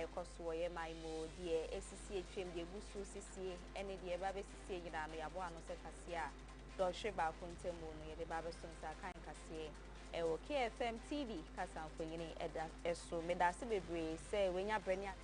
ekoso ye mai mo de esisi etwem de busu sisi ene de ba be sisi nyina no yabo ano se kase a do hwe ba kontemu no ye de ba be sonsa kan kase ewo KFM TV kasanfo nyine eda eso medase bebre se wenya brenia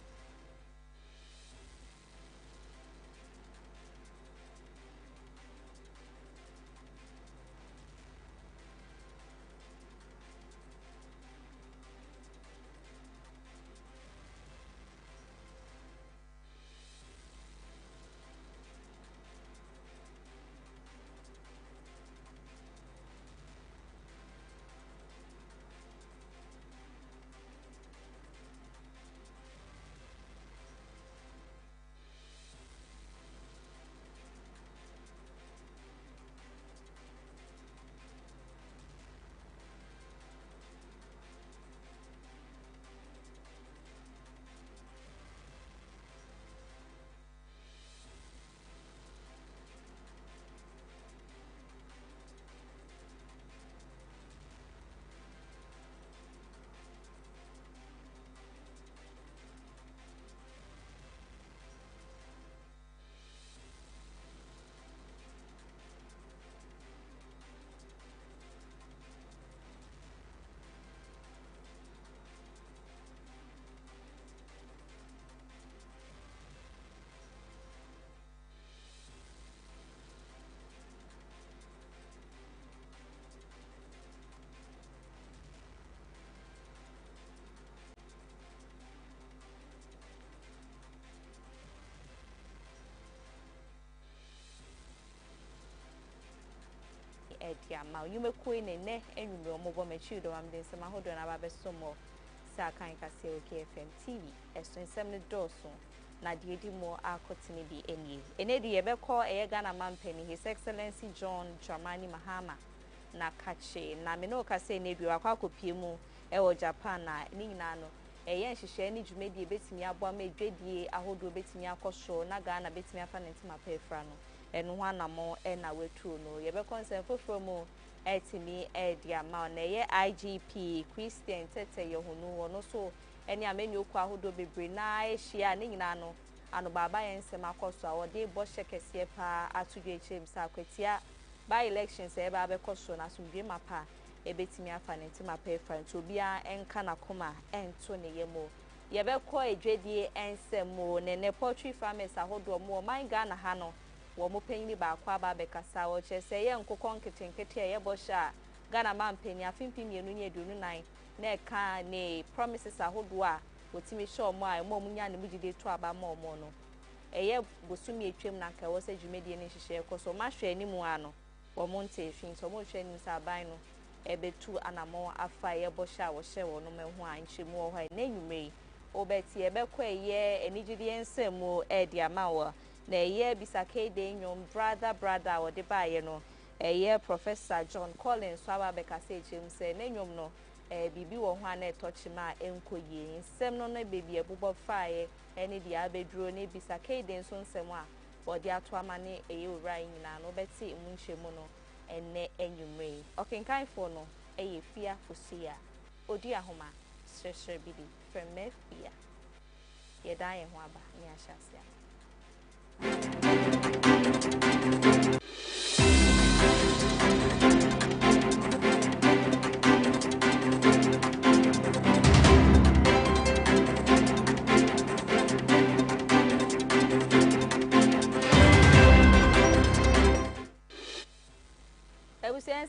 edia ma yume koi ne enwume omobo mechi do am den sama hodo na ba besomo sa kan kase o KFM TV eso nsem ne doso na de edi mo akotini bi enie ene de yebekọ eye Ghana mampani His Excellency John Dramani Mahama na kache na me no kase ne bi wakwa kopie mu ewo Japan na ni nyina no eye nhihye ni dwumedi betimi abo ama edwadie ahodo betimi akoso na Ghana betimi afa ntima pefra no enu hanamo na wetu no yebe concern foforo mu etimi edia ma na ye IGP Christian tete yehunu wono so eni ameni okwa ahodo bebre na ehia ne nyina no ano baba yensem akoso a wode bo hyekese pa atudwe echem sa akwatia by elections ebe abekoso na sumdwe mapa ebetimi afa ntima pefra nto bia enka na koma ento ne yemo yebekọ edwedie ensemo ne poultry farmers ahodo mo man Ghana ha no wo mo panyi ba kwa ba be kasa wo che se ye nkokọ nketenkete ye bo sha Ghana man panyi afimpi mienu nya edunu nan na eka ne promises ahodo a wotimi sure mo a mo munya ne bugide to aba mo no eye bosumi etwem na nka wo se dwumedie ne hihye ekoso ma hwe animu ano wo mo nte fin so mo hwe anim sa ban no ebetu anamo afa ye bo sha wo hye wo no mehu a nchemu wo ha na enwumei obeti ebekọ eye enigide ensemo edia ma wo na eye bisakede nyom brother wo de baaye no eye Professor John Collins so aba bekase echem se na nyom no bibi wo ho ana etochima enkoye nsem no na bebi ebubo faaye ene dia abeduro ne bisakede nso nsem a wo de ato amane eye owra nyina no beti emu nhyemu no enne enwumre okenkanfo no eye Afia Fosuah Oduahoma Sresrebidi from Afia yedan ye ho aba ni ahyase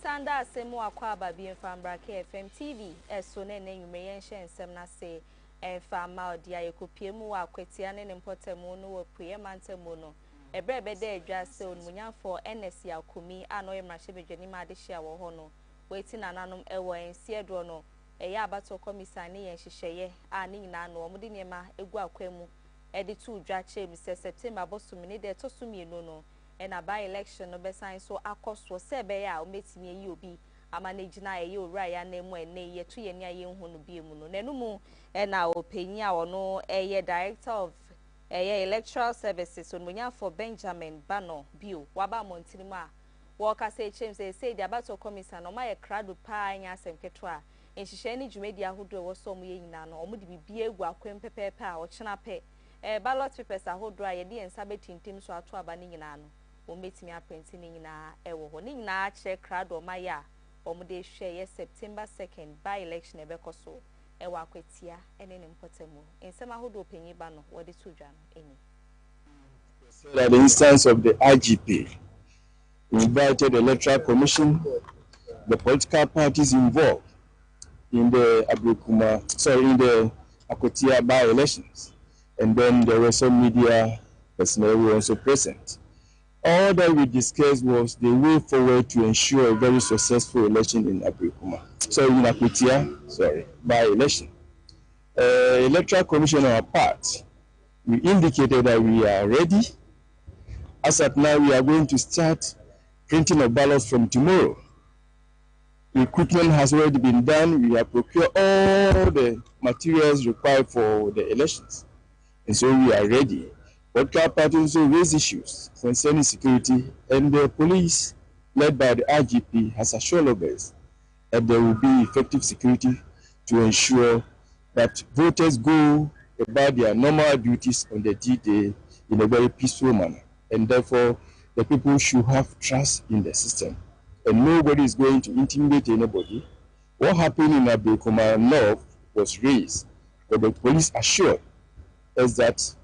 Sanda asemu akwa babi mfambra KFM TV eso ne nwume yenhye nsem na se emfa ma odia yekopiemu wa akwatia ne mpotemu no wo prie mantemu no ebrebe adwa se onmunyafo NS yakomi ano yemrahye bedwani ma adehia wo ho no weti nananom ewo ensi edo no eye abato komisan ne yenhyehyeye a ne nyina no omde niema egu akwemu edi tu dwa chem se September bosumini de tosumienu no ena by election no besan so akoso sebe ya ometimi eyi obi amanage na eyi owra ya na emu ene yetu ye ni aye hu no bi emu no nenumu ena openyi a ono eye director of electoral services onmunya for Benjamin Bano bio waba montirimu a wo ka say chem say the abato commission no ma ye krado pa anya asem keto a nhyehyɛ ne dwumadi ahodoɔ wɔ so mu yɛ nyina no ɔmo de bibie egu akwem pɛpɛɛpɛ a ɔkyena pɛ ballot papers ahodoɔ a yɛde yɛn nsa bɛtintim so ato aba ne nyinaa no wɔn betumi aprɛnti ne nyinaa ɛwɔ hɔ ne nyinaa kyerɛ krado ɔma yɛ a ɔmo de hwɛ yɛ September 2nd by election ɛbɛkɔ so ɛwɔ akwatia ɛne ne mpɔtamu nsɛm ahodoɔ panyin ba no wɔde to dwa no ɛni. At the instance of the IGP, we invited the Electoral Commission, the political parties involved in the in the Akotia by-elections, and then there were some media personnel who were also present. All that we discussed was the way forward to ensure a very successful election in Akotia, by-election. Electoral Commission on our part, we indicated that we are ready. As at now, we are going to start printing of ballots from tomorrow. Equipment has already been done. We have procured all the materials required for the elections. And so we are ready. Political parties also raise issues concerning security, and the police, led by the IGP, has assured us that there will be effective security to ensure that voters go about their normal duties on the D-Day in a very peaceful manner. And therefore, the people should have trust in the system. And nobody is going to intimidate anybody. What happened in Ablekuma North was raised, but the police assured us that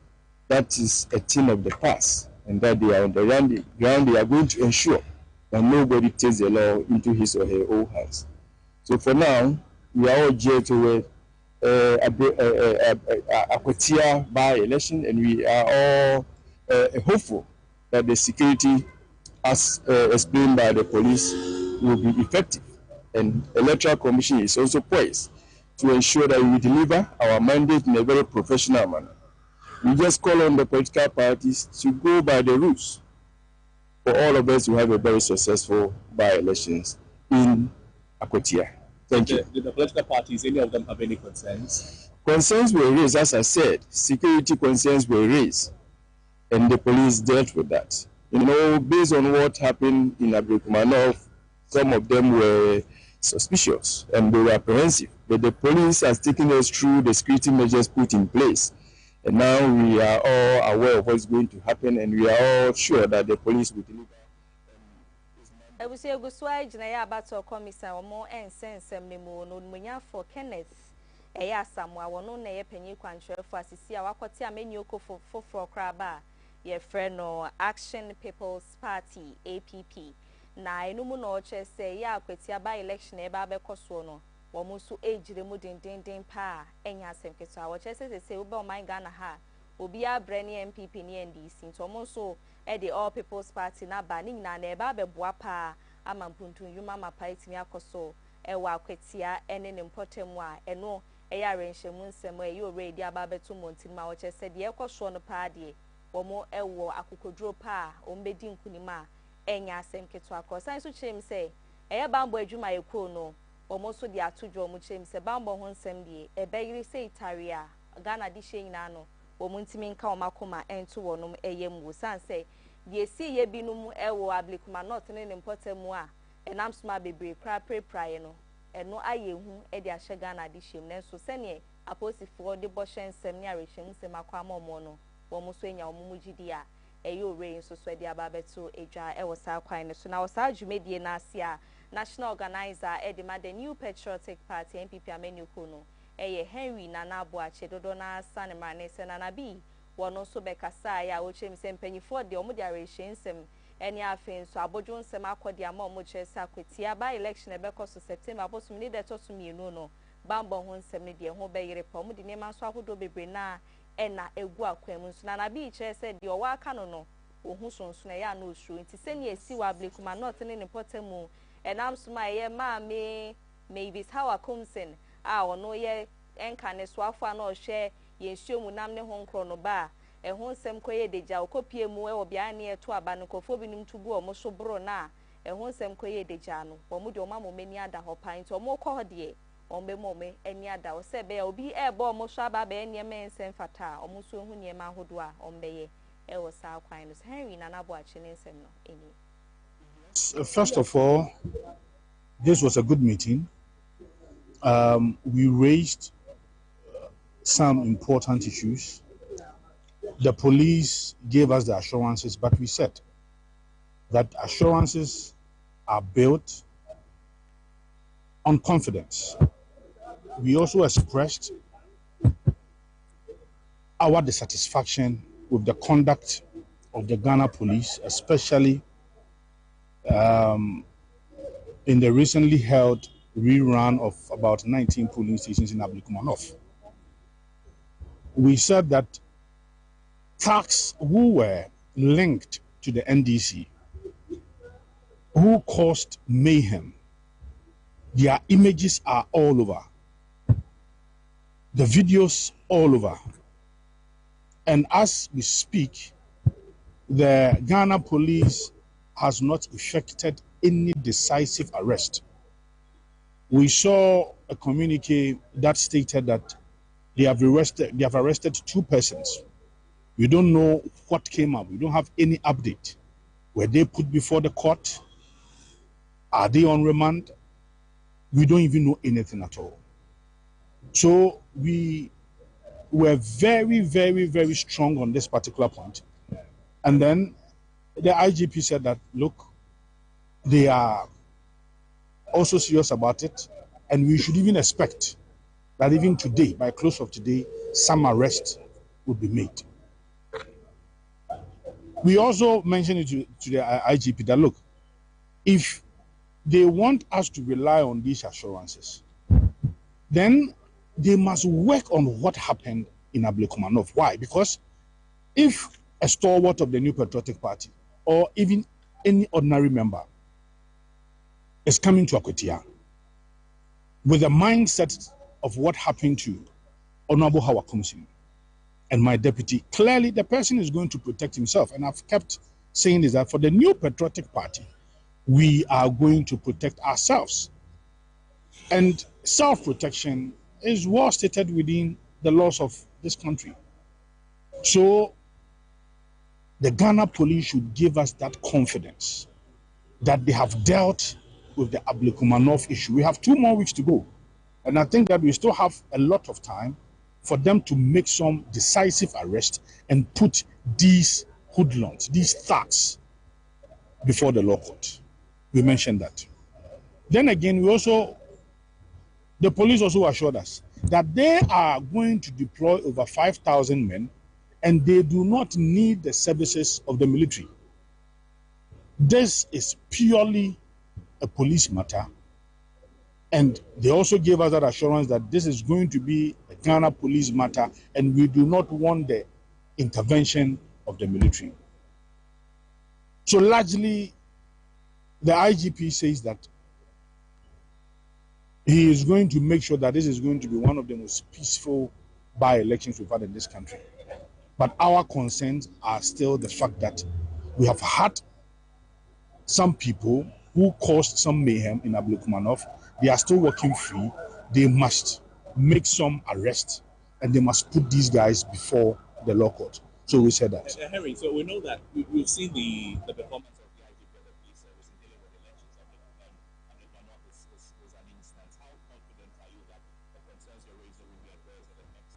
that is a thing of the past, and that they are on the ground. They are going to ensure that nobody takes the law into his or her own hands. So for now, we are all geared toward Akotia by-election, and we are all hopeful that the security, as explained by the police, will be effective. And Electoral Commission is also poised to ensure that we deliver our mandate in a very professional manner. We just call on the political parties to go by the rules for all of us to have a very successful by-elections in Akotia. Thank you. Did the political parties, any of them have any concerns? Concerns were raised, as I said. Security concerns were raised, and the police dealt with that. You know, based on what happened in Ablekuma North, some of them were suspicious and they were apprehensive. But the police has taken us through the security measures put in place. And now we are all aware of what's going to happen, and we are all sure that the police will deliver. Afia Fosuah Oduahoma for Kenneth Samuel wono na ye panyi kwanhwerefo asisi a wakote ameni okofo for kraba ye friend no Action People's Party APP na enumu no che say ya akwati aba election e ba bekoso no wo musu ejire mu dindindin pa enya asemketo a wo che say ube o man Ghana ha obi abre ne MPP ne NDC nto mo so e the All People's Party na ba ni nyina na e ba beboa pa amampuntu yuma mapa itimi akoso e wa akwatia ene ne mpotemu a eno eya arenhyemu nsem e yo ready aba beto montin ma wo che say de ekoso no pa de wo mo ewo akokoduro pa o mbedi nkunima enya asemketo akosan so kyerem say eya bambo adwuma yekro no wo mo so de atodwo mo kyerem say bambo ho nsem de e beyire say itaria Ghana di hye nyina no wo mo ntimi nka wo makoma ento wonom eyem wo san say de si ye binum ewo Ablekuma North ne mpotemu a enam sma bebre kra prae no eno ayehu e de ahye Ghana di hyem nenso sene aposifo de boshen nsem ne arehyem nsem akwa momo no wo mo so enya wo mo gidi a eyo re nso so de ababeto edwa e wo sa kwan ne so na wo sa dwumedie na ase a national organizer e de ma the New Patriotic Party NPP amenuko no eye Henry Nana Aboache dodo na sanema ne se Nana bi wono so bekasa ya wo chem se mpanyifo de omo de arehyem nsem eni afen so abodwo nsem akodi ama omo kyerese akwatia ba election ebekoso September abosum ni de toso mienu no bambo ho nsem ne de ho beyire pa omo de nema so ahodo bebre na ena egu akwam nso na bi kyerese de owa aka no no ohu sonso na ya na osuro nti seni esi wa Ablekuma North ne ne potemu enam so ma ye ma me maybe how akomsen a ono ye enka ne so afo na ohwe ye hwemu nam ne ho nkro no ba ho nsem koye deja okopie mu e obia ne eto aba no kofo binum tubu o mo so bro na ho nsem koye deja no wo mu de o ma mo mani ada ho pan to mo ko de o mbe mo me ani ada o se be obi e bo mo so aba be ne me nsem fata o mo so hu ne ma hodo a o mbe ye e wo sa kwan no Henry Nana Aboache ne nsem no eni. First of all, this was a good meeting. we raised some important issues. The police gave us the assurances, but we said that assurances are built on confidence. We also expressed our dissatisfaction with the conduct of the Ghana police, especially in the recently held rerun of about 19 polling stations in Ablikumanov. We said that thugs who were linked to the NDC, who caused mayhem, their images are all over, the videos all over. And as we speak, the Ghana police has not effected any decisive arrest. We saw a communique that stated that they have arrested 2 persons. We don't know what came up. We don't have any update. Were they put before the court? Are they on remand? We don't even know anything at all. So we were very, very, very strong on this particular point. And then the IGP said that, look, they are also serious about it, and we should even expect that even today, by close of today, some arrest would be made. We also mentioned it to the IGP that, look, if they want us to rely on these assurances, then they must work on what happened in Ablekumanov. Why? Because if a stalwart of the New Patriotic Party, or even any ordinary member, is coming to Akwatia with a mindset of what happened to Honorable Howard Kumsin and my deputy, clearly the person is going to protect himself. And I've kept saying this, that for the New Patriotic Party, we are going to protect ourselves. And self-protection is well stated within the laws of this country. So the Ghana police should give us that confidence that they have dealt with the Ablekumanov issue. We have 2 more weeks to go. And I think that we still have a lot of time for them to make some decisive arrest and put these hoodlums, these thugs, before the law court. We mentioned that. Then again, the police also assured us that they are going to deploy over 5,000 men, and they do not need the services of the military. This is purely a police matter. And they also gave us that assurance that this is going to be a Ghana police matter, and we do not want the intervention of the military. So largely, the IGP says that he is going to make sure that this is going to be one of the most peaceful by-elections we've had in this country. But our concerns are still the fact that we have had some people who caused some mayhem in Ablekumanov. They are still walking free. They must make some arrest, and they must put these guys before the law court. So we said that. Henry, so we know that we've seen the performance of the IGP and the police service in dealing with elections. And the Ghana is an instance. How confident are you that the concerns you raised will be addressed in the next?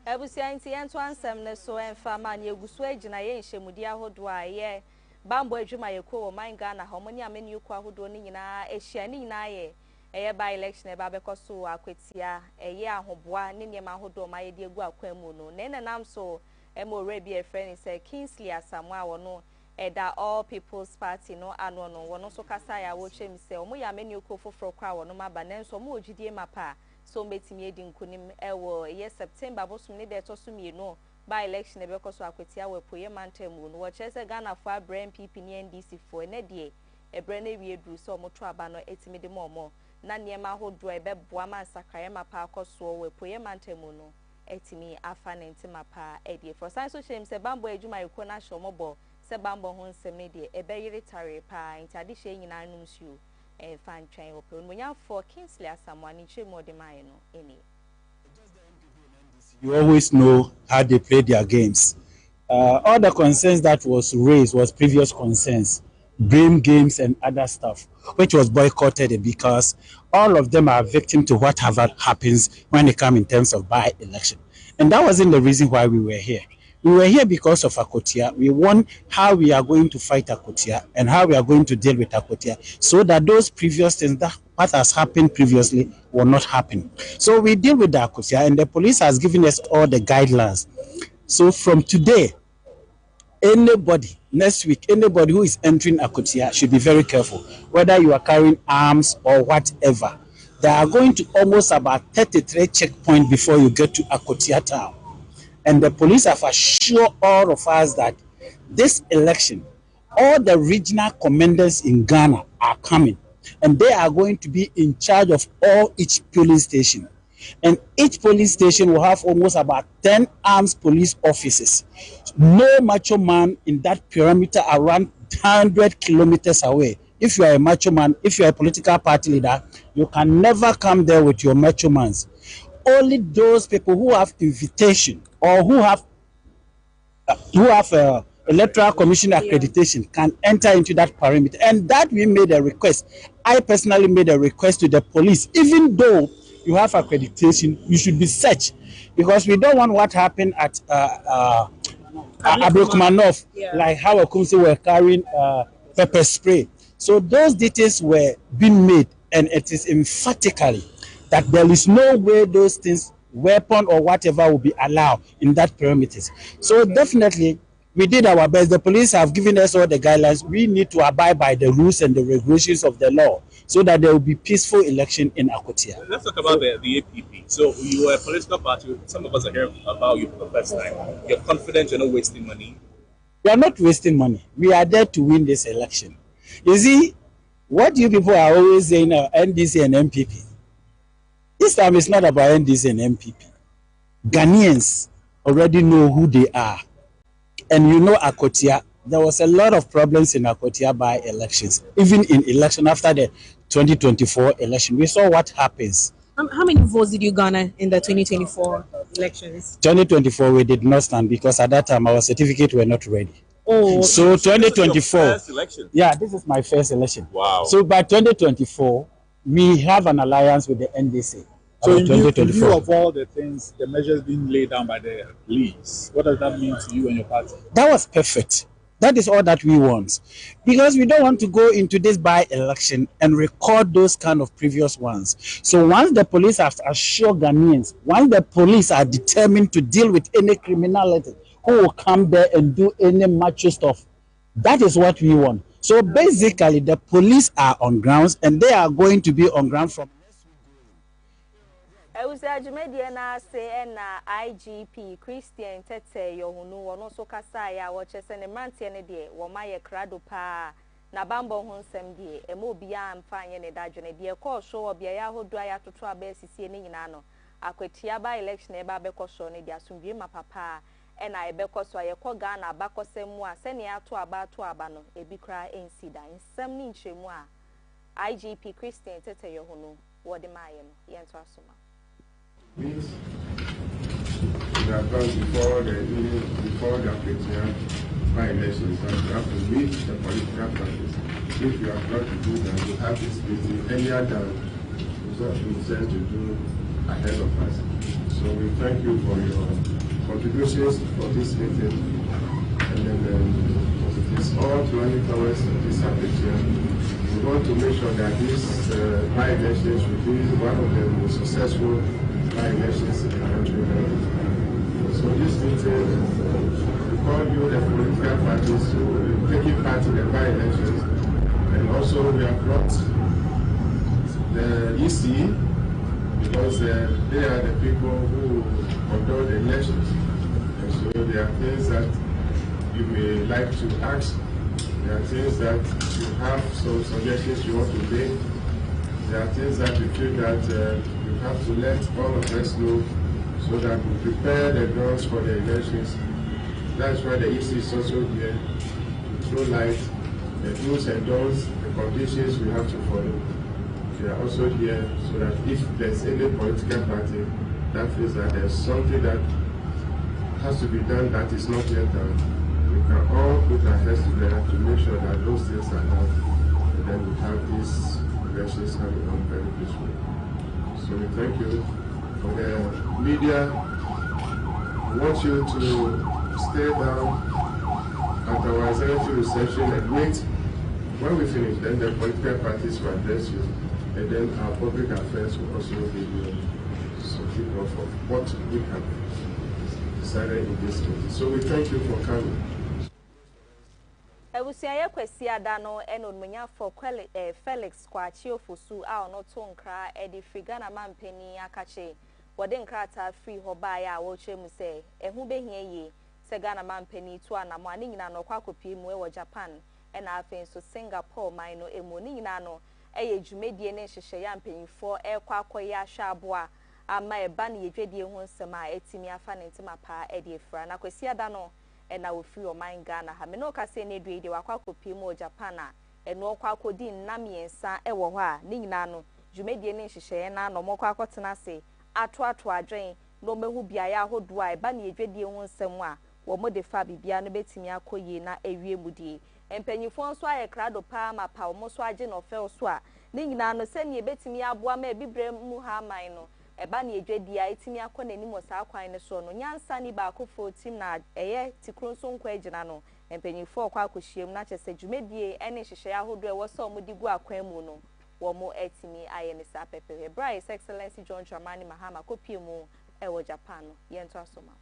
Ebusianti ento ansem ne so emfa ma ne eguso agina ye nhemudi ahodo a ye bambo adwuma ye ko man Ghana ha omani amani ko ahodo ni nyina ehia ni nyina ye eye by election e ba bekoso akwetia eye ahoboa ne ne ma ahodo ma ye de egu akwamu no ne nenam so emo rebi e friend say Kingsley Asamoah wono eda All People's Party no ano no wono so kasa ya wo chem say omo ya amani ko foforo kwa wono ma ba nenso mo ogidie mapa so metimi edi nkunim ewo ye September bosum ne de to so mienu by election e bekoso akwetia we poye mantemu no wo chese Ghana for brand PP ni NDC for ne de e brand e wie dru so mo to aba no etimi de mo na niema hodo e beboa man sakraye mapa akoso we poye mantemu no etimi afa ne ntima pa e de for science so shame se bambo adwuma yeko na hwo mobo se bambo ho nsem ne de e be yire tare pa intade hye nyina num su e fan twen ope onmunya for Kingsley Asamoah ni chemo de mai no eni. You always know how they play their games. All the concerns that was raised was previous concerns. blame games and other stuff, which was boycotted because all of them are victim to whatever happens when it comes in terms of by-election. And that wasn't the reason why we were here. We were here because of Akotia. We want how we are going to fight Akotia and how we are going to deal with Akotia so that those previous things that what has happened previously will not happen. So we deal with the Akotia, and the police has given us all the guidelines. So from today, anybody next week, anybody who is entering Akotia should be very careful, whether you are carrying arms or whatever. They are going to almost about 33 checkpoints before you get to Akotia town. And the police have assured all of us that this election, all the regional commanders in Ghana are coming, and they are going to be in charge of each polling station. And each polling station will have almost about 10 armed police officers. No macho man in that perimeter around 100 kilometers away. If you are a macho man, if you are a political party leader, you can never come there with your macho mans. Only those people who have invitation or who have electoral commission accreditation can enter into that perimeter. And that we made a request. I personally made a request to the police. Even though you have accreditation, you should be searched, because we don't want what happened at Abrokumanov, like how Akumsi were carrying pepper spray. So those details were being made, and it is emphatically that there is no way those things, weapon or whatever, will be allowed in that perimeters. So definitely, we did our best. The police have given us all the guidelines. We need to abide by the rules and the regulations of the law so that there will be peaceful election in Akotia. Let's talk about the APP. So you are a political party. Some of us are hearing about you for the first time. You're confident you're not wasting money? We are not wasting money. We are there to win this election. You see, what you people are always saying, NDC and MPP. This time it's not about NDC and MPP. Ghanaians already know who they are. And you know Akotia, there was a lot of problems in Akotia by elections. Even in election after the 2024 election, we saw what happens. How many votes did you garner in the 2024 elections? 2024, we did not stand because at that time our certificate were not ready. Oh, so 2024. First election. Yeah, this is my first election. Wow. So by 2024, we have an alliance with the NDC. So in view of all the things, the measures being laid down by the police, what does that mean to you and your party? That was perfect. That is all that we want. Because we don't want to go into this by-election and record those kind of previous ones. So once the police have assured Ghanaians, once the police are determined to deal with any criminality, who will come there and do any macho stuff, that is what we want. So basically, the police are on grounds, and they are going to be on ground from I was Ajumedi na say na IGP Christian Tete Yohunu wono so kasa ya wo chese ne mrantie ne de wo maye krado pa na bambo ho nsem de e mo bia mfanye ne dadwene de ko so obia ya hodo ya toto abesisie ne nyina no akwatia ba election e ba be ko so ne de asomdwe mapapa e na e be ko so ye ko Ghana abakosem mu a se ne ato aba no e bi kra ensida nsem ni nchemu a IGP Christian Tete Yohunu wo de maye no ye nto asoma. Means in advance before the Afia by elections, that you have to meet the political parties. If you have not to do that, you have this meeting earlier than what we said to do ahead of us. So we thank you for your contributions for this meeting, and then it's all running towards this Afia. We want to make sure that this by-elections will be one of the most successful by-elections in the country. So this meeting, we call you the political parties to taking part in the by-elections, and also we have brought the EC because they are the people who conduct the elections. And so there are things that you may like to ask. There are things that you have some suggestions you want to make. There are things that you feel that you have to let all of us know so that we prepare the grounds for the elections. That's why the EC is also here to throw light, the do's and don'ts, the conditions we have to follow. They are also here so that if there's any political party that feels that there's something that has to be done that is not yet done, we can all put our heads together to make sure that those things are done, and then we have these elections coming on very peacefully. So we thank you. For the media, we want you to stay down at our executive reception and wait. When we finish, then the political parties will address you, and then our public affairs will also give you some feedback of what we have decided in this meeting. So we thank you for coming. Ebusiaye kwesi adano enonmunya for Felix Kwachi Fosuah Oduahoma edi frigana mampeni akache wode nkrata free hobaya wo chemu se ehu behie yi se Ghana mampeni to anamo ani nyina no kwakopi mu e Japan ena afen so Singapore maino emu ni nyina no eye dwumedie ne hyehye ya mpanyifo ekwakoya ahwaboa ama eba ne yedwedie hu nsema etimi afa ne ntima pa edi efra na kwesi adano ena wo free o man Ghana ha me no kase ne dwe de wakwakopi mu Japan a eno kwakodi nnamiensa ewo ho a ni nyina no dwumedie ne hyehye na no mokwakotina se ato adwen no mehu biaya ahodo a eba ne yedwedie hu nsem a wo mo de fa bibia no betimi akoyi na ewie mudie empanyifo nso aye krado pa ma pa wo so age no fel so a ni nyina no se ne betimi aboa ma bibre mu ha man no eba ne yedwedie a etimi akọ nani mo sa kwan ne so no nyansa ni ba akofo tim na eye tikru nso nkwa agina no empanyifo kwa akohiem na chese dwumedie ene hyehye ahodo e wo so mo digu akwan mu no wo mo etimi aye ne sa pepe Bryce Excellency John Dramani Mahama kopie mu e wo Japan no yento asoma.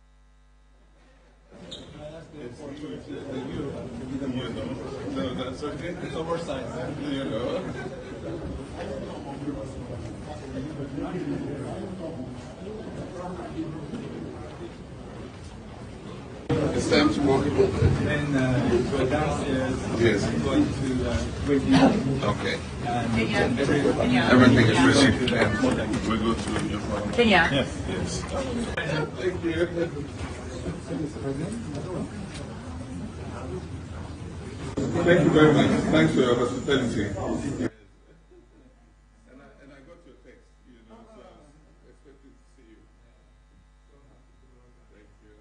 No, that's okay. It's oversized, you know. It's time to walk. And go downstairs. Yes. I'm going to review. Okay. And Everything is ready. And we go to your phone. Kenya. Yes. Thank you. Thank you very much. Thanks for your hospitality. And I got your text, you know, so I was expecting to see you. Thank you.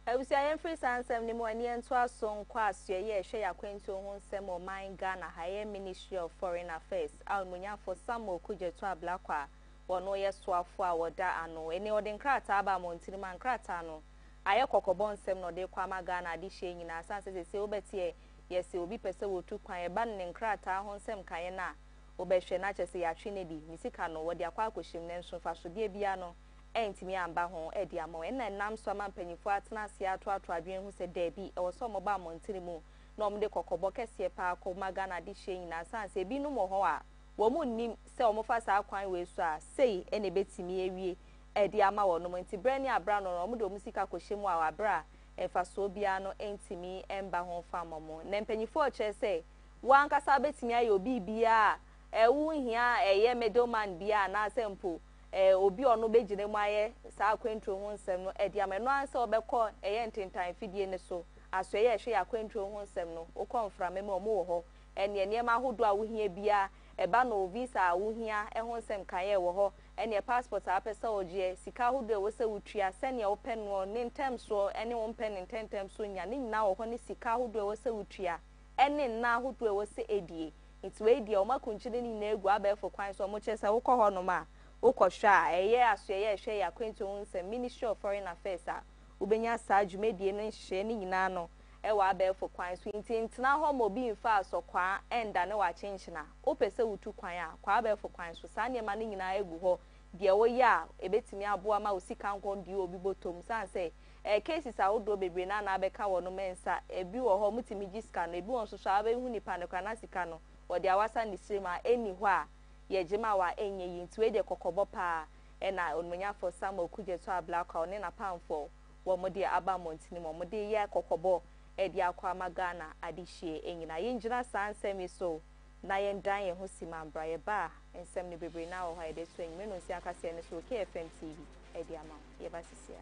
Ebusiaye free sansem ni mo ani ento aso nkwa asue ye hwe yakwento ho nsem o man Ghana Higher Ministry of Foreign Affairs almunya for Samuel Kujeto Ablakwa wono ye soafo a woda ano ene ode nkrata aba montiri man nkrata no aye kokobon nsem no de kwa Ghana adi hye nyina sanse se obetie yesi obi pese wotu kwan e ban ne nkrata ho nsem kan na obehwe na chese ya twene di misika no wode akwa akohim ne nso fa so de bia no entimi amba ho edi ama na nam so amampanyifo atena se ato adwen hu se da bi e wo so moba montiri mu na omde kokobo kese pa ko Ghana adi hye nyina sanse ebi no mo ho a wo mu nim se o mo fa sa kwan we so a sei ene betimi ewie edi ama wo no nti brani abra no no mo de musika kohyemu a wabra efa so bia no entimi emba ho fa momo na mpanyifo o che se wan kasa betimi ayo bibia ewu hia eye middleman bia na sempo obi ono begine mu aye sa akwentro ho nsem no edi ama no anse obekọ eye ntentan fidie ne so aso ye hwe akwentro ho nsem no okonfra me mo wo ho ene ma hodo a wo hia bia eba no visa a wo hia ho nsem kan ye wo ho ene passport a pesa ogie sika hodo wo se wutua sene wo pen no ne ntem so ene wo pen ntem so nya ne nyina wo ho ne sika hodo wo se wutua ene na hodo wo se edie nti we die o makunchide ni na egu abefo kwan so mo chese wo kọ ho no ma ukosha eye aso eye hwe yakwento nsem Ministry of Foreign Affairs a ubenya sa dwumedie no nhye ni nyina no ewa abefo kwan so ntina ho mo bi mfa aso kwa enda ne wa chenchina opese wutu kwan a kwa abefo kwan so sa niema ni nyina egu ho de wo ya ebetimi aboa ma osika nkon di obi botom sanse cases a wodo bebre na na abeka wo no mensa ebi wo ho mutimi giska no ebi won so so abehu nipa ne kwa na sika no wo de awasa ni sirima eni ho a yejima wa enye yintu de kokobo pa ena onmunya for Samuel Kujeto Ablakwa one na pamfo wo mode aba montini mo mode ye kokobo e dia kwa Ghana adihye enyina yenjina sansemi so na yendan ye ho simambra ye ba ensem ne bebre na wo ha de so enyime no si akase ne so KFM TV e dia ma ye ba sisia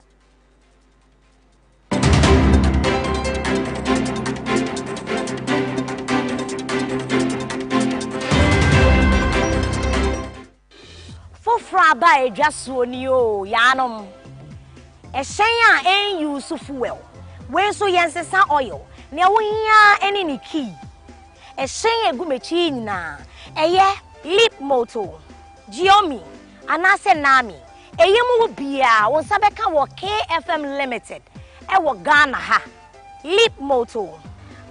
Fofra aba edwaso ni o yanom ehyen a use fuel we so yensesa oil ne wo hia ene ni key ehyen egumechi nyina eye lip moto Giomi anase nami eyemu bia won sabeka wo KFM Limited e wo Ghana ha lip moto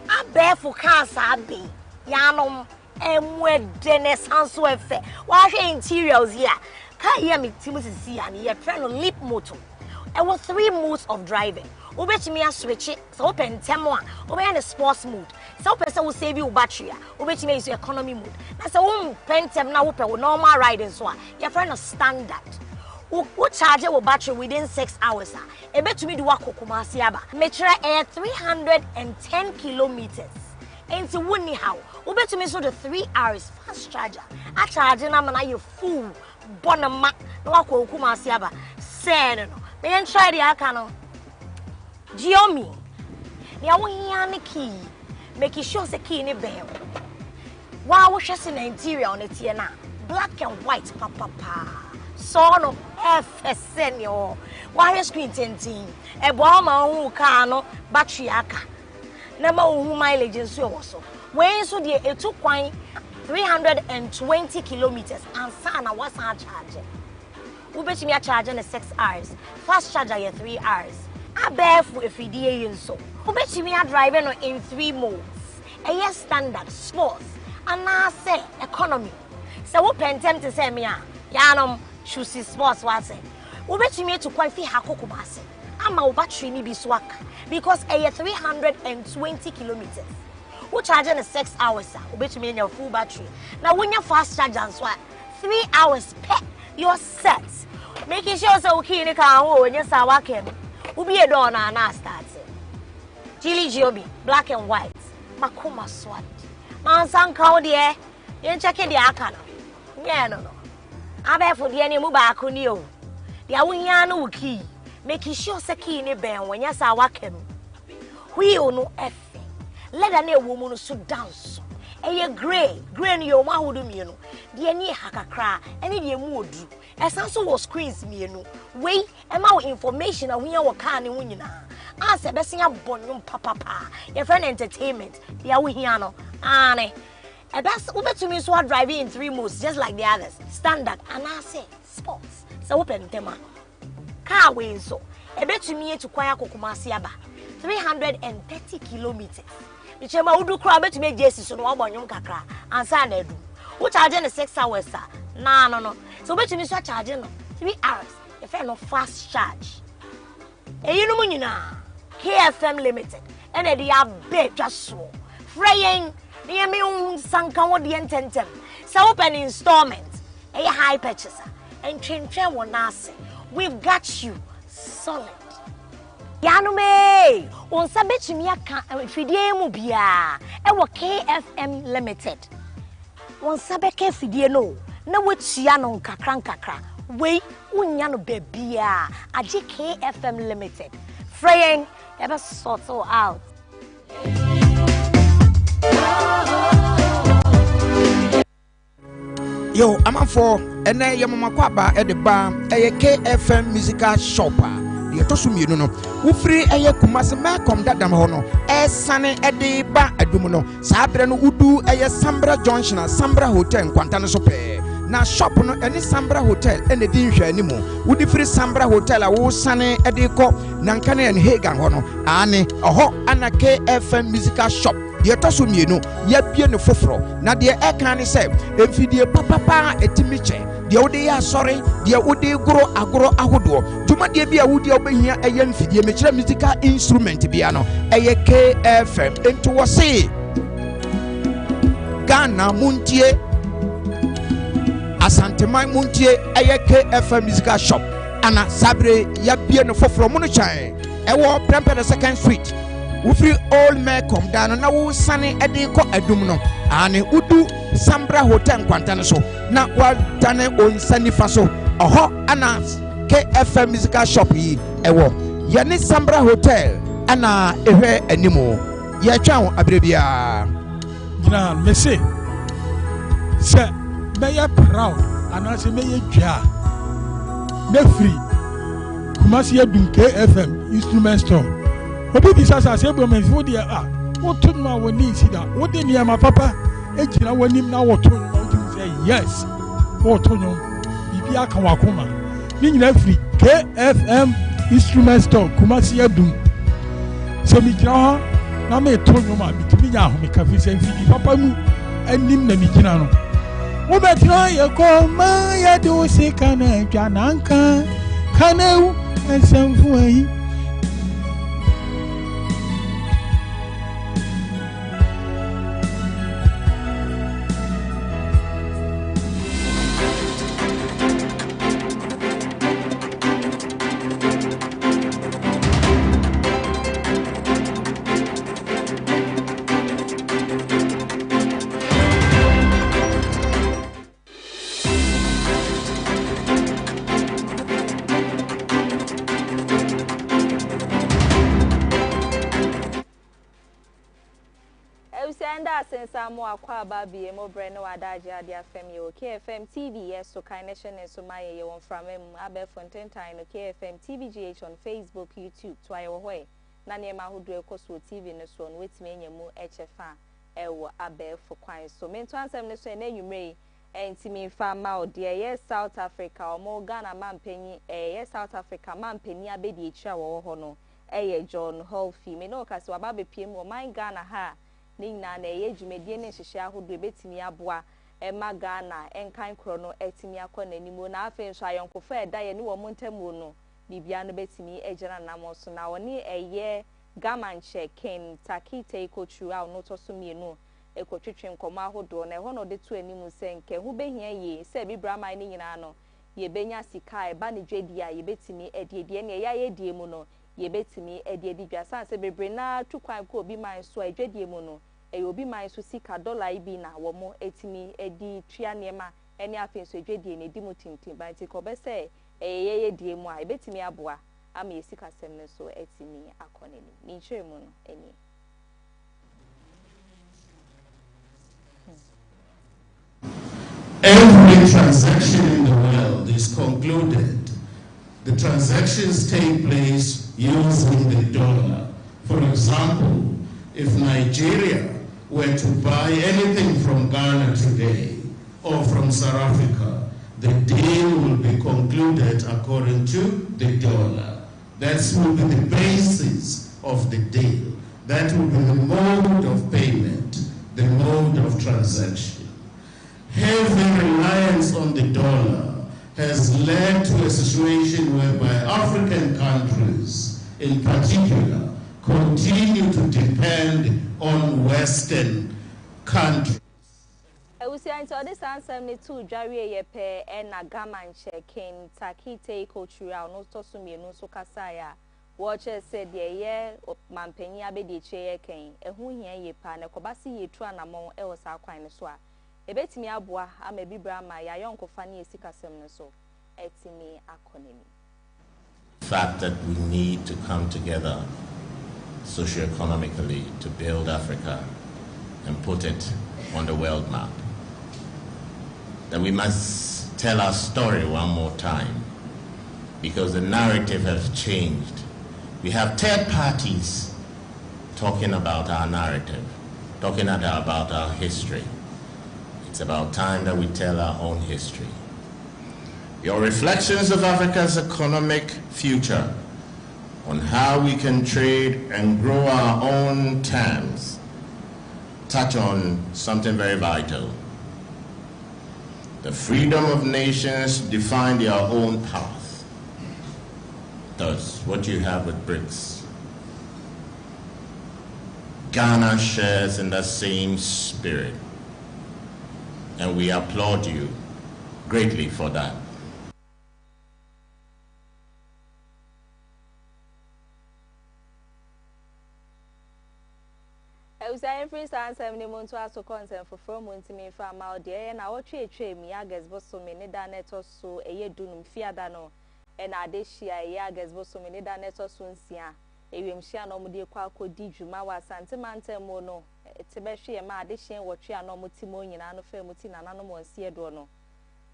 abefu kansa abi yanom emwedene sanso efe wa hwe interiors here ka here me timusisi ya ne ye try no lip moto e wo 3 modes of driving obetimi a switch so open temo a obe na sports mode so person will save you battery obetimi use economy mode na so wo pentem na wo pe wo normal riding so a your friend standard wo charge your battery within 6 hours e betumi do akokomase aba metre 310 kilometers enti woni how obetumi so the 3 hours fast charger a charge na mana you full bonama na akokomase aba say no me try the aka no Giomi ni awo hia ne key make sure say key ne ben wa wo hwese na interior on etie na black and white papa so no FSN yo wa hwe screen tentin e bo ma hu car no battery aka na ma hu mileage nso wo so we so de etu kwan 320 kilometers and sana was a charge ubetimi a charge na 6 hours fast charger ya 3 hours abefu efidie yenso ubetimi a drive no in 3 modes a standard sports and na say economy so wo pentem to say me a yanom choose sports wa say ubetimi to kwan fi hakokomase ama wo battery ni bi so aka because a 320 kilometers wo charge na 6 hours ubetimi nya full battery na wonya fast charger so 3 hours per you're set making sure so okay ni ka ho nya sa wa kem ubi e do na start Chili Giomi black and white makoma swat man san ka de yen check the aka no yeah no abefo de ni mu ba ko ni o de awunya no key making sure so key ni ben nya sa wa kem wheel no efe leather na ewo mu no so dance eye gray ni yo ma hodo mienu de ni hakakra ene de mu odu esanso wo screens mienu we e ma wo information ahun wo car ne ho nyina ase besia bonum papa your friend entertainment de awuhia no ane e bes ubetumi so driving in 3 modes just like the others standard and I say sports so open tema car we so e betumi etu kwan akokomase aba 330 kilometers ichema udu kra betumi jesi so no obonyum kakra ansa na edu wo charge na 6 hours no so betumi so charge no 3 hours if no fast charge eyinu mu nyina KFM Limited ene de ya be twaso fraying ne me sanka wo de ententem so open installment a high purchase and twentwen wo na ase we've got you solid Yanume on sabetumi aka fidie mu bia e wo KFM Limited on sabeke fidie no na wotua no nkakra we unya no bebia age KFM Limited fraying ever sort out yo amafo ene yemama kwaba e de ba e KFM musical shop de to so mienu no wo free eye kumase mekom dadam ho no e sane e de ba adum no saa bre no udu eye Sambra Junction Sambra Hotel nkwanta no so pe na shop no eni Sambra Hotel ene di nhwa animu wudi free Sambra Hotel a wo sane e de ko nankane en Hagan ho no ane oho ana KFM musical shop de to so mienu ya bie no foforo na de e kan ne se emfidie papa etimiche de wode ya sori de wode agoro ahodo tuma de bia wode obehia eye mfidie mechira musical instrument bia no eye KFM ento wose Ghana muntie Asantema muntie eye KFM musical shop ana sabre ya bie no foforo mu no chan ewo Prempeh the second street we free all men come down na wo sane ede ko adum no ane udu Sambra Hotel nkwanta no so na wa dane onsani fa so oho ana KFM musical shop yi ewo ye ne Sambra Hotel ana ehwe animo ye twa abrebia gina mese se be ya proud ana se me ye dwa free Kumasi Edum KFM instrument store obi bisa sa se bro men fo dia what to no woni si da what dey near my papa ejina wonim na what to no say yes what to no bibi aka wakoma ni nyina free KFM instrument store Kumasi Edum so mi jira na me to no ma bitimi nya ho me ka fi se fi papa mu anim na mi jina no wo betra ye ko ma ya do se kana twananka kana ensemfu ayi Samo akwa babi mo breno adaje adia fm yo KFM TV yes so kindnation and so my ye won from abe Fontaine no KFM TVGH on Facebook YouTube to ayo hoy na ne ma hodo ekoso TV no so no wetime enyamu echefa ewo abe fo kwan so mento ansem ne so na nwumre entimi fa ma ode yes South Africa o mo Ghana mampanyi yes South Africa mampanyi abedi echi awo ho no John Holfi me no ka so ababe piem o man Ghana ha Nina na ye dwumedie ne hyehyɛ ahodo betimi aboa ema Ghana enkan kro no etimi akɔ nanimo na afa nso ayonkofo eda ye ne wo montamu no bibia no betimi ejera namo so na woni eye gamanche ken takite ikochu a no to so mienu ekotwetwe nkomo ahodo na ɛhɔ no de to animu se nke hu behia ye se bibra man ne nyina no ye benya sika eba ne dwedi a ye betimi ediedie ne ya ye die mu no ye betimi ediedi dwasa se bebre na tukwan ko obi man so edwedie mu no obi man so sika dollar ibi na wo mo etimi edi tua niema eni afen so edwedie ne di mu tintin ba ti ko be se ye die mu a ebetimi aboa ama ye sika sem ne so etimi akoneni ni nhwe mu no eni Every transaction in the world is concluded. The transactions take place using the dollar. For example, if Nigeria were to buy anything from Ghana today or from South Africa, the deal will be concluded according to the dollar. That will be the basis of the deal. That will be the mode of payment, the mode of transaction. Heavy reliance on the dollar has led to a situation whereby African countries, in particular, continue to depend on Western countries. I will say until this answer me too, Jari Yepe and Nagamanche Ken Takite Kochura, no Tosumi, no Sokasaya. Watcher said, ye, Mampenia Bedi Che Ken, a who ye pan, a Kobasi ye tran among Elsa Quaineswa. A bet me abwa, I may be Brahma, ya yonko Fanny Sikasem so, etimi akonemi. Fact that we need to come together socioeconomically to build Africa and put it on the world map. That we must tell our story one more time because the narrative has changed. We have third parties talking about our narrative, talking about our history. It's about time that we tell our own history. Your reflections of Africa's economic future on how we can trade and grow our own terms touch on something very vital. The freedom of nations to define their own path. Thus, what you have with BRICS. Ghana shares in the same spirit, and we applaud you greatly for that. I was every time 70 months to concern for 4 months me for my dear and I watch a me agas bosso me da net or so a year dunum fiadano and I did she a yagas bosso me da net or soon sia a wim shia no mudi quaco di jumawa santimante mono tebeshi a ma addition what you are no mutimon and no fair mutin and animal see a dono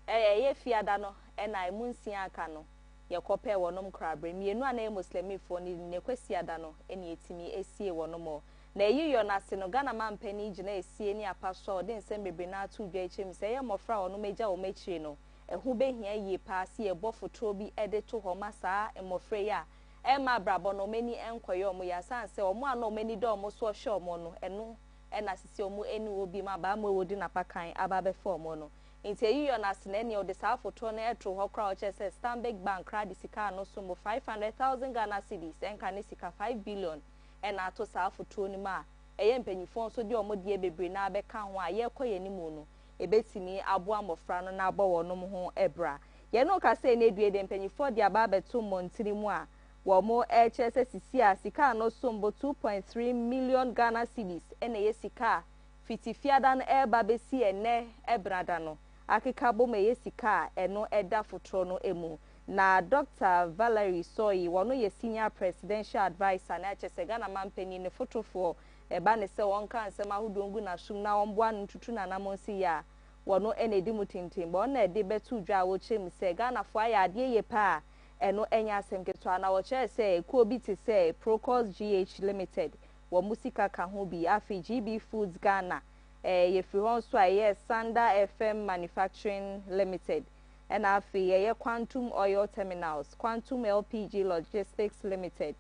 a ye fiadano and I moon sia cano ye kope wonom krabre mienu ana muslimifo ni ne kwasi ada no ene etimi esie wonom na yiyo na se no Ghana mampani gina esie ni apaso de nsem bebre na atu dwa echem se ye mofra wonom eja wo machire no ehu behia yie pa se ye bofotro bi ede to ho masa emofra ya ema brabo no mani enkoye omo ya sanse omo ana mani do omo so hwe omo no eno ena sisi omo eni obi ma ba mo wodi na pakan aba be fo omo no nti yiyo na se na eni ode sa foto na etro ho kra o chese Stanbic Bank credit sika no so mo 500,000 Ghana cedis enka ne sika 5 billion ena to sa foto ni ma eye mpanyifo so de omo de bebre na abeka ho a ye koye ni mu no ebetimi abo amofra no na abo wonom ho ebra ye no ka se na edue de mpanyifo de aba beto montiri mu a womo chese sisi a sika no so mbo 2.3 million Ghana cedis ena ye sika fitifiada na eba besi ene ebrada no akika bo me ye sika eno eda fotro no emu na Dr. Valerie Soyi wono ye senior presidential advisor na chese Ghana mampani ne fotofo eba ne se wonka ansema hodongu na sum na omboa ntutu na namonsi ya wono enedi mutintim bo na ede betu dwa wo chem se Ghana fo aya ade ye pa eno enya asem keto na wo che se ko bi ti se Procos GH Limited wo musika ka ho bi afi GB Foods Ghana ye fi hon so aye Sanda FM Manufacturing Limited and afi ye Quantum Oil Terminals, Quantum LPG Logistics Limited,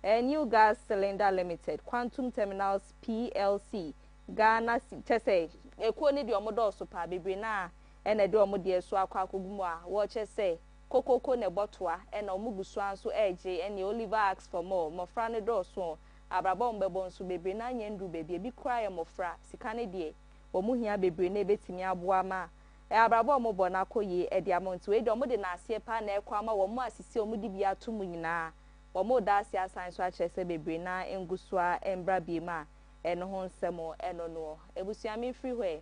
New Gas Cylinder Limited, Quantum Terminals PLC, Ghana chese eko ni de omodo so pa bebre na ene de omode so akwa akogumu a wo chese kokoko ne botoa ene omugusu anso eje ene Oliver asks for more mofra ne do so abrabo mbebo nso bebre na nyendu bebi ebi kra ye mofra sika ne de omuhia bebre na ebetimi aboa ma abrabo mobo na koyi edi amount we de omode na asie pa na ekwa ma wo mu asisi omudi bi atumu nyina wo mu da asie asan so achese bebre na engusua embra bi ma eno ho nsemo eno no ebusua mi free hwe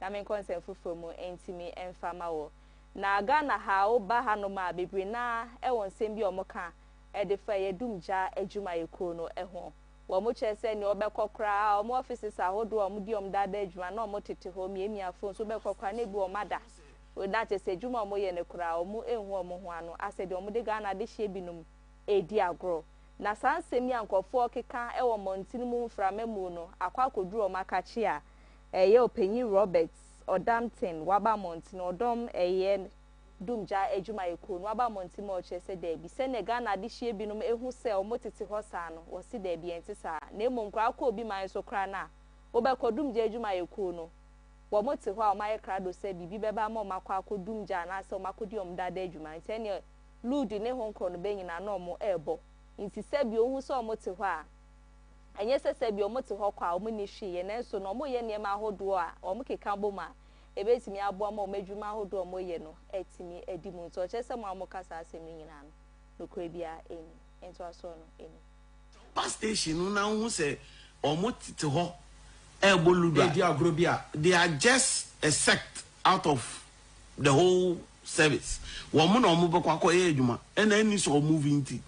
na men consent fufo mu entimi enfama wo na Ghana ha oba ha no ma bebre na ewo nsem bi omoka ede fa ye dumja adwuma yeko no eho wo mo chese ni obekokra omo offices ahodo omo di omdada adwuma na omo tete ho miemia phone so bekokra na ebi omada o da chese adwuma omo ye ne kra omo ehu omo ho ano asede omo de Ghana de hye binum edi agro na sansemi ankofo keka ewo montini mu mframemu no akwa koduru omakachi a eye openyi Roberts Odamton waba montini odom eye dumja adwuma yeko no waba montini mo chese de bi se ne Ghana de hye binum ehu se omo tete ho sa no wo se de bi entisa na emom kra akọ obi man so kra na wo be kodumja adwuma yeko no wo mo te ho a omaye kra do se bibi beba ma makwa akodumja na se omakodi omdada adwuma ntene ludi ne honkro no benyina na omo ebo nti sebi ohun so omo te ho a enye se sebi omo te ho kwa omo ni hwie na so no omo ye ne ma hodo a omo keka boma ebetimi abo ma omadwuma hodo omo ye no etimi edimu nti o chese mo amokasa asemi nyina no nokre bia eni ento aso no eni bus station na hu se omo te ho ebo ludu edi agro bia they are just a sect out of the whole service wo mo na omo bekwa kwa ye adwuma ena eni so moving ti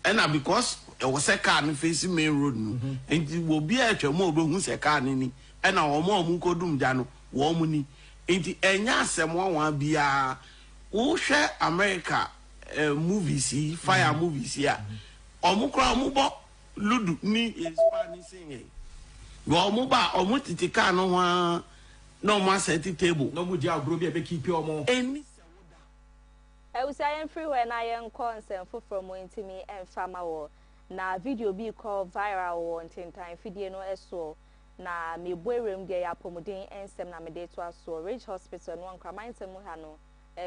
ena because e was a car no face main road no enti wo bia atwa mo obehu se car ni ena wo mo nkodum ja no wo mo ni enti enya asem won bia wo hwe America movies fire movies ya omukra omubo ludu ni Spanish sing wo mo ba omo titika no ho no mo set table no mo di agro bia be keep omo eni Eusayen free when I am concerned for from intimi and farmer war. Na video be called viral war in time video no eso na me boy room there apomodin and sem na me de to aso Ridge Hospital no nkraman sem ha no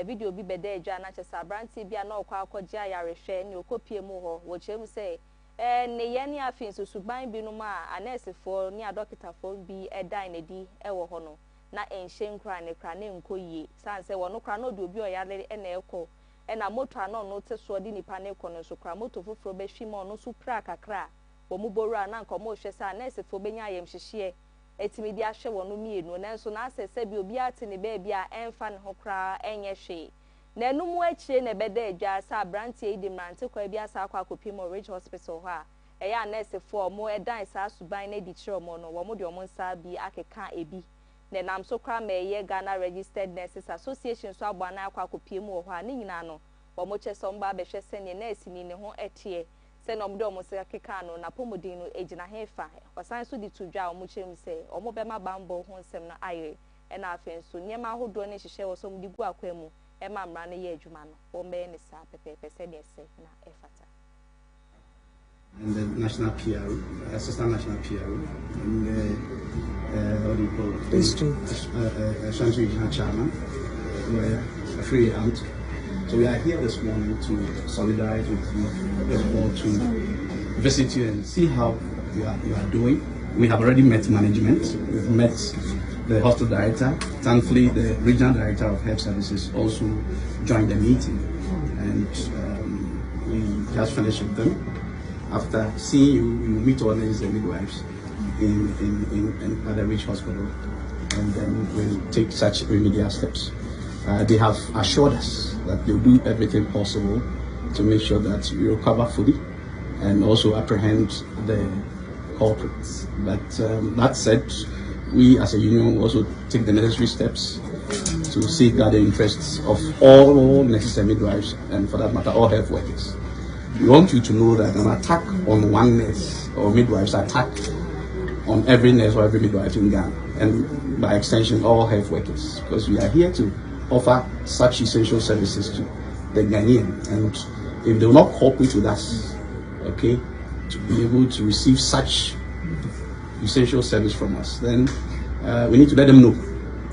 video bi bede adwa na chesa branti bia na okwa akogye ayarehwe ne okopie mu ho wo chem say ne ye ne afin so suban bi no ma anesefo ne adokitafo bi edan nedi ewo ho no na enhye nkra ne kra ne nkoyie sanse wo no kra no de obi oyale ena ekọ ena motor no no te so di nipa ne ekọ no so kra motor foforo be hwima no so pra kakra wo mu boru na nko mo hwe sa anesefo benya yem hyehye etimi di ahwe wo no mienu na nso na asese bi obi ate ne ba bia enfa ne ho kra enye hwe na enumu akire ne beda adwa sa branti edi mrante kwa bia sa akwa kopi mo Ridge Hospital ho a eya anesefo mo edan sa suban na di kire mo no wo mo de mo nsa bi akeka ebi ne nam so kwa meye Ghana Registered Nurses Association so abana akwa kopie mu ho a ne nyina no omo che so mba be hwe sene nurse ni ne ho etie se no mdo omo se keka no na pomodin no ejina hefa osan so di tudwa omo chem se omo be ma bambo ho nsem no aye e na afen so niema ahodo ne hihye wo so mdi gu akwemu e ma mra ne ye adwuma no wo me ne sa pepepe se de se na efata and the national PRO, assistant national PRO, and what do you call it? Essentially, chairman, a free aunt. So we are here this morning to solidarize with you, or to visit you and see how you are doing. We have already met management. We've met the hospital director. Thankfully, the regional director of health services also joined the meeting, and we just finished with them. After seeing you, we will meet all these midwives at the Rich Hospital, and then we'll take such remedial steps. They have assured us that they'll do everything possible to make sure that we recover fully and also apprehend the culprits. But that said, we as a union will also take the necessary steps to safeguard the interests of all necessary midwives and, for that matter, all health workers. We want you to know that an attack on one nurse or midwives attack on every nurse or every midwife in Ghana, and by extension all health workers, because we are here to offer such essential services to the Ghanaian, and if they will not cooperate with us, okay, to be able to receive such essential service from us, then we need to let them know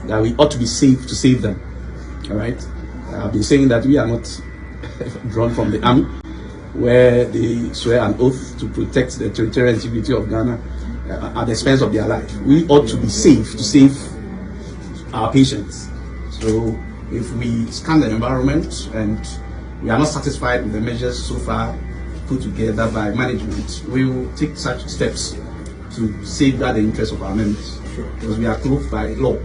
that we ought to be safe to save them. All right, I've been saying that we are not drawn from the army, where they swear an oath to protect the territorial integrity of Ghana at the expense of their life. We ought to be safe to save our patients. So if we scan the environment and we are not satisfied with the measures so far put together by management, we will take such steps to safeguard the interests of our members. Because we are clothed by law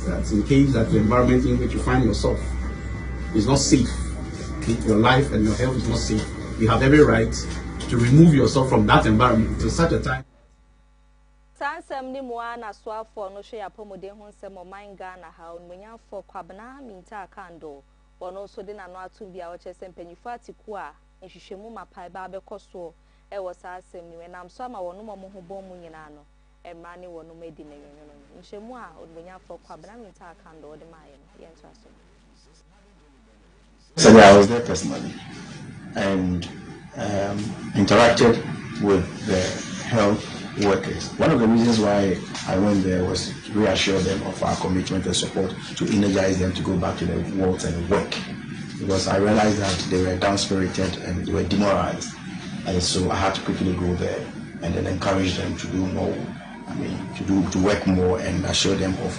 that in case that the environment in which you find yourself is not safe, your life and your health is not safe, you have every right to remove yourself from that environment to such a time. Sansem ni mwana swafo no hwe apomode ho nsem o manga na ha onmunyafo kwabna minta kando wono so de na no atum bia wo chese mpanyifo atiku a nhwehwemu mapai ba bekoso e wo sansem ni wenam so ama wono mo ho bom nyina no emra ne wono medi na yenyono nhwemu a onmunyafo kwabna minta kando de maye no yento aso. So I was there personally and interacted with the health workers. One of the reasons why I went there was to reassure them of our commitment and support, to energize them to go back to their wards and work, because I realized that they were down-spirited and they were demoralized, and so I had to quickly go there and then encourage them to do more, to work more, and assure them of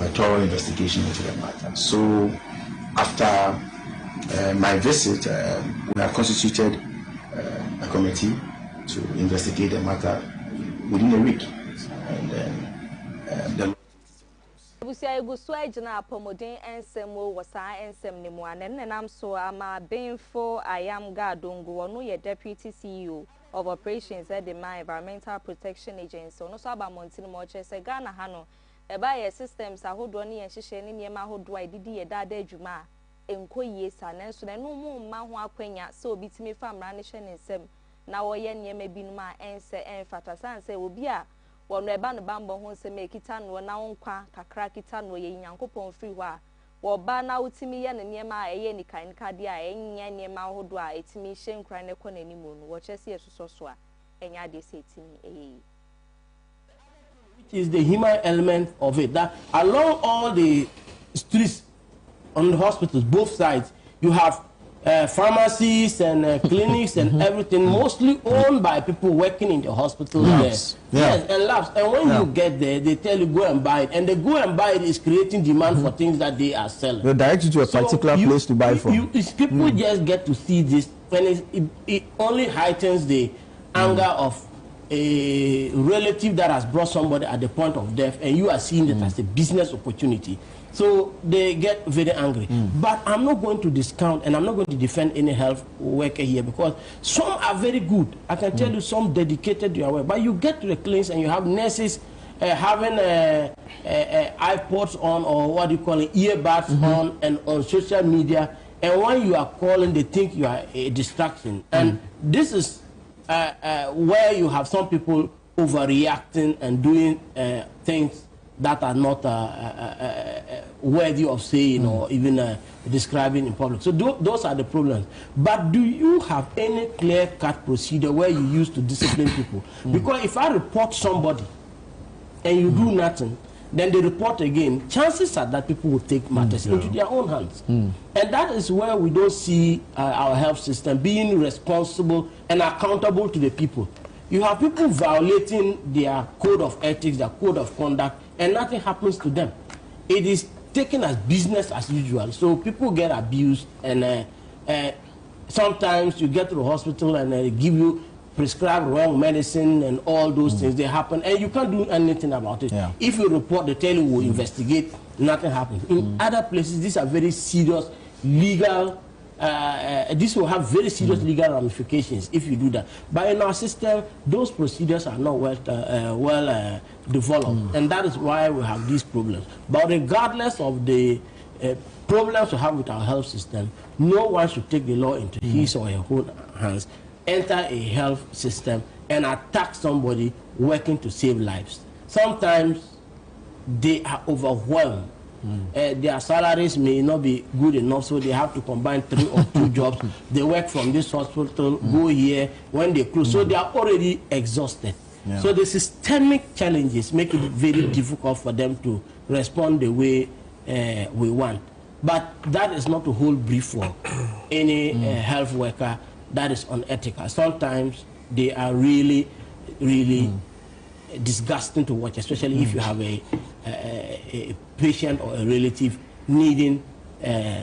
a thorough investigation into the matter. So after my visit, we have constituted a committee to investigate the matter within a week, and then Busia egusu ejina apomodin ensemo wasa ensem ne mu anenam so ama benfo ayam gadongo wono ye deputy CEO of operations at the Environmental Protection Agency ono so abamontin mo chese Ghana ha no e ba ye systems ahodo ne ye hyehye ne niema ahodo a didi ye dada adwuma enkoyie sa nanso na no mu ma ho akwanya se obitimi famra ne hye ne nsem na wo ye niema binum a ense enfata sanse obi a wono eba no bambo ho nsem ekita no na wonkwa kakra kita no ye nyankopon firi ho a wo ba na utimi ye ne niema a eye ni kan kade a enya niema ahodo a etimi hye nkran ne kɔ nanimu no wo kyese yesoso so a enya de se etimi which is the human element of it, that along all the streets on the hospitals, both sides, you have pharmacies and clinics and everything, mostly owned by people working in the hospitals there. Yes, and labs. And when you get there, they tell you go and buy it. And the go and buy it is creating demand for things that they are selling. They direct you to a particular place to buy from. People just get to see this, and it only heightens the anger of a relative that has brought somebody at the point of death, and you are seeing it as a business opportunity. So they get very angry. But I'm not going to discount and I'm not going to defend any health worker here, because some are very good. I can tell you some dedicated to your work. But you get to the clinics and you have nurses having iPods on, or what do you call it, earbuds on, and on social media And when you are calling, they think you are a distraction. And this is where you have some people overreacting and doing things that are not worthy of saying or even describing in public. So those are the problems. But do you have any clear-cut procedure where you use to discipline people? Because if I report somebody and you do nothing, then they report again, chances are that people will take matters into their own hands. And that is where we don't see our health system being responsible and accountable to the people. You have people violating their code of ethics, their code of conduct, and nothing happens to them. It is taken as business as usual. So people get abused, and sometimes you get to the hospital and they give you prescribed wrong medicine and all those things. They happen, and you can't do anything about it. If you report, they tell you we'll investigate, nothing happens. In other places, these are very serious legal this will have very serious legal ramifications if you do that. But in our system, those procedures are not well developed, and that is why we have these problems. But regardless of the problems we have with our health system, no one should take the law into his or her own hands, enter a health system, and attack somebody working to save lives. Sometimes they are overwhelmed. Their salaries may not be good enough, so they have to combine 3 or 2 jobs. They work from this hospital, go here, when they close. So they are already exhausted. So the systemic challenges make it very difficult for them to respond the way we want. But that is not to hold brief for any health worker that is unethical. Sometimes they are really disgusting to watch, especially if you have a patient or a relative needing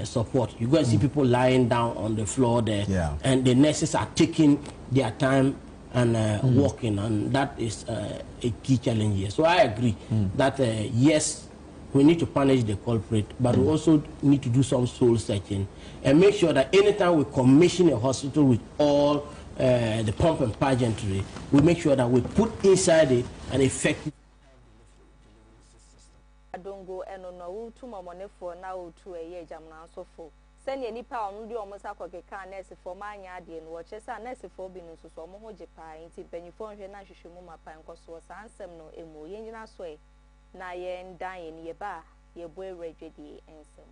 support. You go and see people lying down on the floor there, and the nurses are taking their time and walking, and that is a key challenge here. So I agree that yes, we need to punish the culprit, but we also need to do some soul searching and make sure that anytime we commission a hospital with all the pomp and pageantry, we make sure that we put inside it an effective Adongo eno no tu mamonefo na otu eye jamna sofo send ye nipa onu di omo sakoke kan nurse for manya ade no wo chesa nurse for bi no so so omo ho jepa nti panyifo nhwe na hwehwemu mapa nkoso sansem no emu ye nyina so e na ye ndan ye ne ye ba ye bo eredwedi ensem.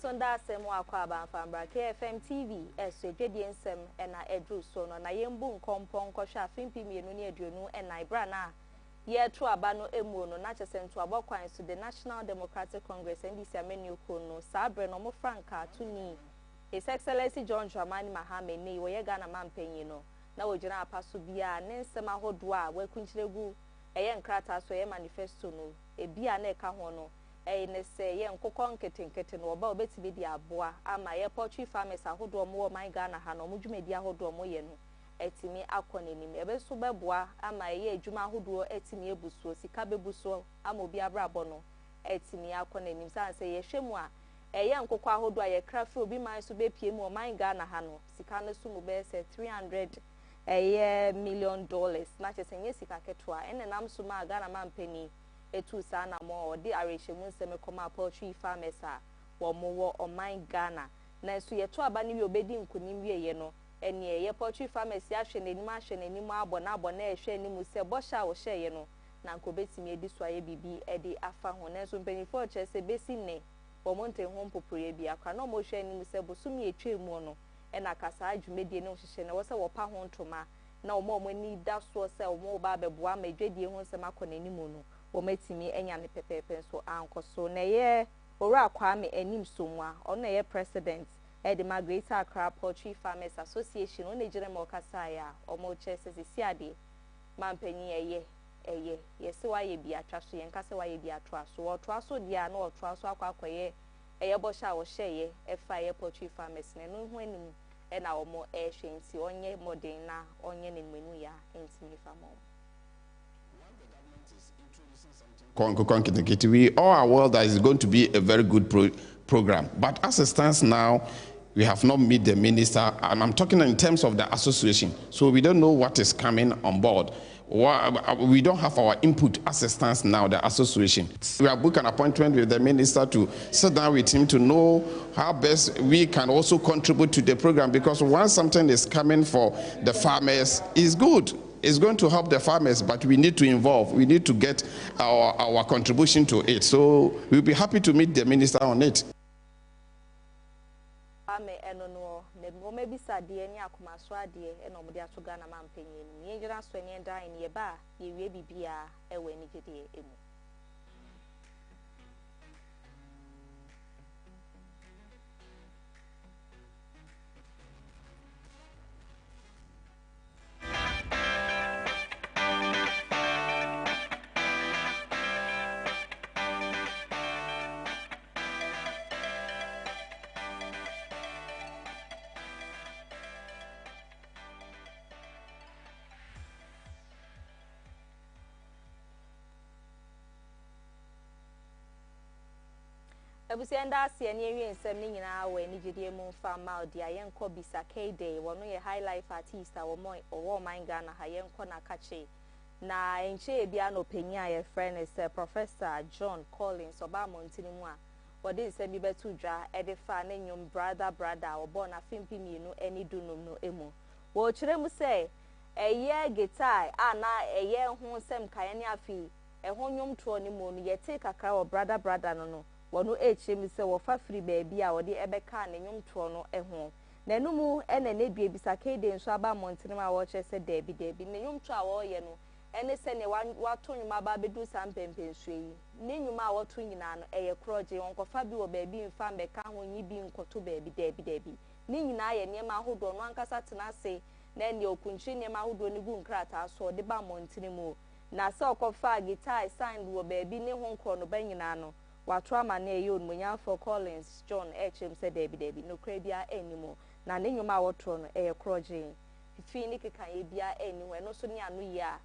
Sonda semo akwaba fambra KFM TV eswedwedi ensem ena edru so no na yembu nkompon kohwa afimpi mienu ne aduonu ena ibra na ye tu aba no emu no na chesentu abokwan so the National Democratic Congress NDC amenu no sabre no mo franka tuni His Excellency John Dramani Mahama ni wo ye Ghana mampanyi no na wojina apaso bia ne nsem ahodo a wakunchiregu eye nkrata so ye manifesto no ebia na eka ho no ne say ye nkokọ nketenkete no oba obetimi di aboa ama ye poultry farmers ahodo mo man Ghana ha no mudwumedi ahodo mo ye no etimi akonenim ebeso beboa ama ye adwuma ahodo etimi ebusuo sika bebusuo ama obi abrabo no etimi akonenim sanse ye hwemu a ye nkokọ ahodo a ye krafi obi man so bepie mu man Ghana ha no sika no sumu be say $300 million na chesenye sika ketwa ene nam so ma Ghana mampani etu sana mo di arehemu nseme koma poultry farmers a wo mo wo oman Ghana na so ye to aba ni wi obedi nkunim wie ye no ene ye poultry farmers ya hwe n'anim abo na ehwe anim se bo sha wo hye ye no na nkobetimi edi so aye bibi edi afa ho na so mpanifo che se besi ne wo monte ho mpopore bi akwa na mo hwe anim se bo sumi etwe mu no ena kasa adwumedie ne hyehyɛ ne wo se wo pa ho ntoma na wo mo ni da so se wo mo ba beboa ma dwadie ho nsem akọ n'anim no wometimi enya ne pepepe so ankoso na ye ora kwame anim somwa ono ye president the Greater Accra Poultry Farmers Association on the General Kasaya or more chesses is Siadi Mampenny yes, why you be a trust and cast away be a trust or trust so dear no trust or quack a bosha or share a fire poultry farmers and when and our more air shames on ye more dana on yen in Menuya and Timmy Famon. We all are aware that it's going to be a very good program. But as it stands now, we have not met the minister, and I'm talking in terms of the association. So we don't know what is coming on board. We don't have our input as it stands now, the association. We have booked an appointment with the minister to sit down with him to know how best we can also contribute to the program, because once something is coming for the farmers, it's good. It's going to help the farmers, but we need to involve. We need to get our contribution to it. So we'll be happy to meet the minister on it. Maybe Sadia and Yakuma Swadi and Omodia to Ghana Mampany. You just when you're dying nearby, you will be a winning day. Ebusenda asie ne ewie nsem ne nyina we ni gidie mu fa ma odi ayenko bisa K-Day wono ye high life artist a wo man Ghana ha yenko na kache na enche bia no penya ye friend is Professor John Collins oba montini mu a wodi nsem bi betu dwa edifa ne nyum brother obo na fimpi mienu eni dunum no emu wo kire mu se eye guitar ana eye hu nsem kaye ne afi ho nyum to ni mu no ye take kakra wo brother no wonu echemi se wo fa free baby a wode ebeka ne nwomto no eho na enumu ene ne bie bisa K-Day nso aba montene ma wo che se debi ne nwomto a wo ye no ene se ne wato nwuma ba bedu sampempensu yi ne nwuma a wato nyina no eye kroje wonko fa bi wo baby mfa mbeka ho nyi bi nkoto baby debi ne nyina ye niema ahodo no ankasa tena se na ene okunchi niema ahodo ne gu nkrata so de ba montene mu na se okofa guitar signed wo baby ne ho nkro no ba nyina no watwa mane yon munya for Collins John HM said debi no krabia anymore na ne nyuma wotro no kroje fi ni keka ye bia anywhere no so ni anu ya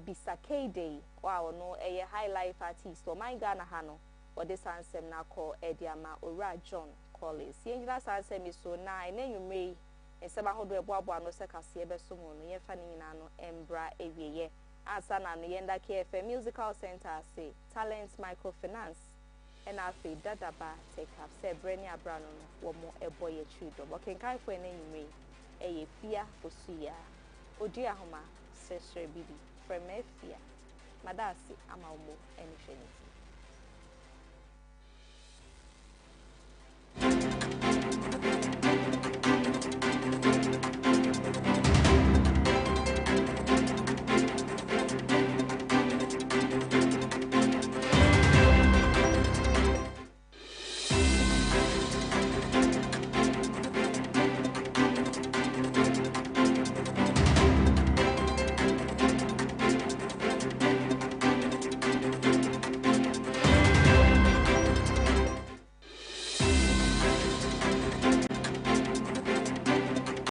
bisa K-Day wow no high life artist o my Ghana ha no wode sansem na call ediama ora John Collins yenjira sansem so na enenwumre nseba hodo eboabo no se kase ebe so mo no ye fa ni nyina no embra ewieye asana no yenda KFM Musical Center say Talent Microfinance and afi dadaba take up say Breni Abrano wo mo eboy chudo but can kai for enyi Afia Fosuah Oduahoma Sresrebidi from Afia madasi ama omo enifenity